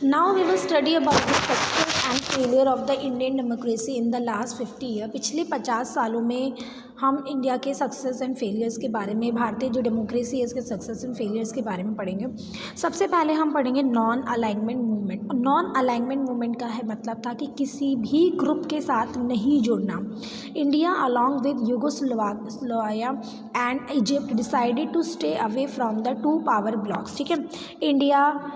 Now we will study about the success and failure of the Indian democracy in the last 50 year. पिछले 50 सालों में हम India के success and failures के बारे में, भारतीय जो डेमोक्रेसी है इसके सक्सेस एंड फेलियर्स के बारे में पढ़ेंगे। सबसे पहले हम पढ़ेंगे non alignment movement. Non alignment movement का है मतलब था कि किसी भी ग्रुप के साथ नहीं जुड़ना। India along with Yugoslavia and Egypt decided to stay away from the two power blocs. ठीक है, इंडिया,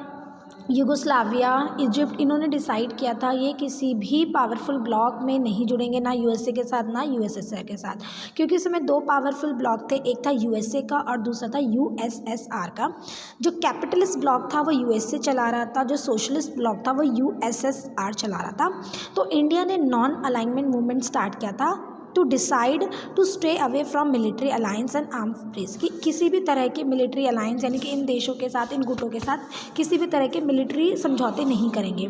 यूगोस्लाविया, इजिप्ट, इन्होंने डिसाइड किया था ये किसी भी पावरफुल ब्लॉक में नहीं जुड़ेंगे, ना यूएसए के साथ ना यूएसएसआर के साथ, क्योंकि इस समय दो पावरफुल ब्लॉक थे, एक था यूएसए का और दूसरा था यूएसएसआर का। जो कैपिटलिस्ट ब्लॉक था वो यूएसए चला रहा था, जो सोशलिस्ट ब्लॉक था वो यूएसएसआर चला रहा था। तो इंडिया ने नॉन अलाइनमेंट मूवमेंट स्टार्ट किया था to decide to stay away from military alliance and arm race, कि किसी भी तरह के मिलिट्री अलायंस यानी कि इन देशों के साथ, इन गुटों के साथ किसी भी तरह के मिलिट्री समझौते नहीं करेंगे।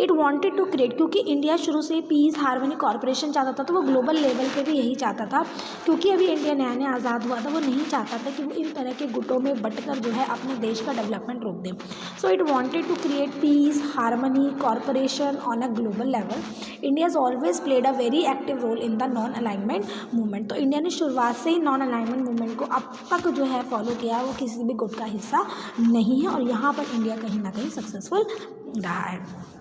इट वांटेड टू क्रिएट, क्योंकि इंडिया शुरू से पीस हार्मनी कॉर्पोरेशन चाहता था, तो वो ग्लोबल लेवल पे भी यही चाहता था, क्योंकि अभी इंडिया नया नया आज़ाद हुआ था, वो नहीं चाहता था कि वो इन तरह के गुटों में बंटकर जो है अपने देश का डेवलपमेंट रोक दें। So it wanted to create peace harmony corporation on a global level. India has always played a very active role in the non alignment movement. तो इंडिया ने शुरुआत से ही नॉन अलाइनमेंट मूवमेंट को अब तक जो है फॉलो किया, वो किसी भी गुट का हिस्सा नहीं है, और यहाँ पर इंडिया कहीं ना कहीं सक्सेसफुल रहा है।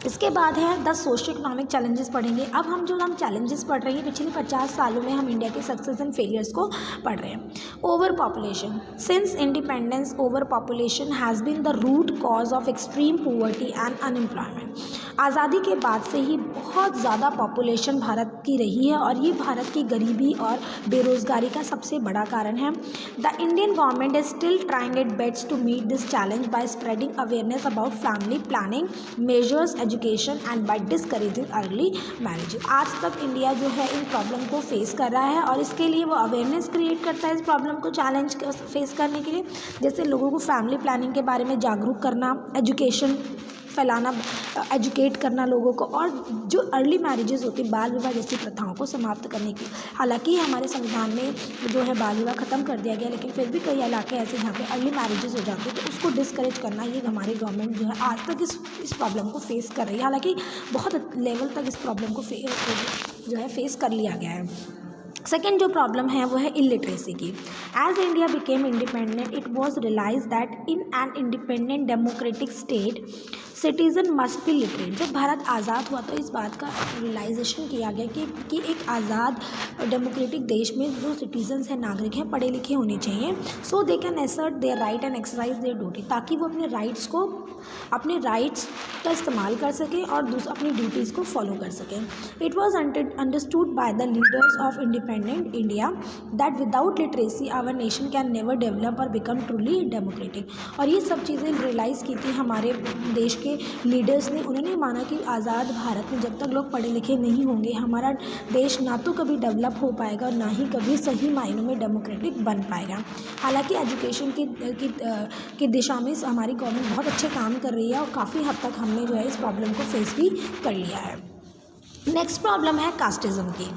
इसके बाद है द सोशो इकोनॉमिक चैलेंजेस पढ़ेंगे। अब हम चैलेंजेस पढ़ रहे हैं, पिछले 50 सालों में हम इंडिया के सक्सेस एंड फेलियर्स को पढ़ रहे हैं। Over population. Since independence over population has been the root cause of extreme poverty and unemployment. आज़ादी के बाद से ही बहुत ज़्यादा पॉपुलेशन भारत की रही है, और ये भारत की गरीबी और बेरोज़गारी का सबसे बड़ा कारण है। The Indian government is still trying it best to meet this challenge by spreading awareness about family planning measures, education and by discouraging early marriage. आज तक इंडिया जो है इन प्रॉब्लम को फेस कर रहा है, और इसके लिए वो अवेयरनेस क्रिएट करता है इस प्रॉब्लम को चैलेंज फेस करने के लिए, जैसे लोगों को फैमिली प्लानिंग के बारे में जागरूक करना, एजुकेशन फैलाना, एजुकेट करना लोगों को, और जो अर्ली मैरिजेस होती, बाल विवाह जैसी प्रथाओं को समाप्त करने की। हालांकि हमारे संविधान में जो है बाल विवाह ख़त्म कर दिया गया, लेकिन फिर भी कई इलाके ऐसे जहाँ पे अर्ली मैरिजेस हो जाती है, तो उसको डिस्करेज करना, ये हमारी गवर्नमेंट जो है आज तक इस प्रॉब्लम को फेस कर रही है। हालांकि बहुत लेवल तक इस प्रॉब्लम को जो है फेस कर लिया गया है। सेकेंड जो प्रॉब्लम है वो है इलिटरेसी की। As India became independent it was realise that in an independent democratic state citizen must be literate. जब भारत आज़ाद हुआ तो इस बात का रियलाइजेशन किया गया कि एक आज़ाद डेमोक्रेटिक देश में जो सिटीजन्स हैं, नागरिक हैं, पढ़े लिखे होने चाहिए, so they can assert their right and exercise their duty, ताकि वो अपने राइट्स का इस्तेमाल कर सकें और अपनी ड्यूटीज़ को फॉलो कर सकें। It was understood by the leaders of independent India that without literacy our nation can never develop और बिकम ट्रूली डेमोक्रेटिक। और ये सब चीज़ें रियलाइज़ की थी हमारे देश के लीडर्स ने। उन्होंने माना कि आज़ाद भारत में जब तक लोग पढ़े लिखे नहीं होंगे, हमारा देश ना तो कभी डेवलप हो पाएगा और ना ही कभी सही मायनों में डेमोक्रेटिक बन पाएगा। हालांकि एजुकेशन की दिशा में हमारी गवर्नमेंट बहुत अच्छे काम कर रही है, और काफ़ी हद तक हमने जो है इस प्रॉब्लम को फेस भी कर लिया है। नेक्स्ट प्रॉब्लम है कास्टिज़म की।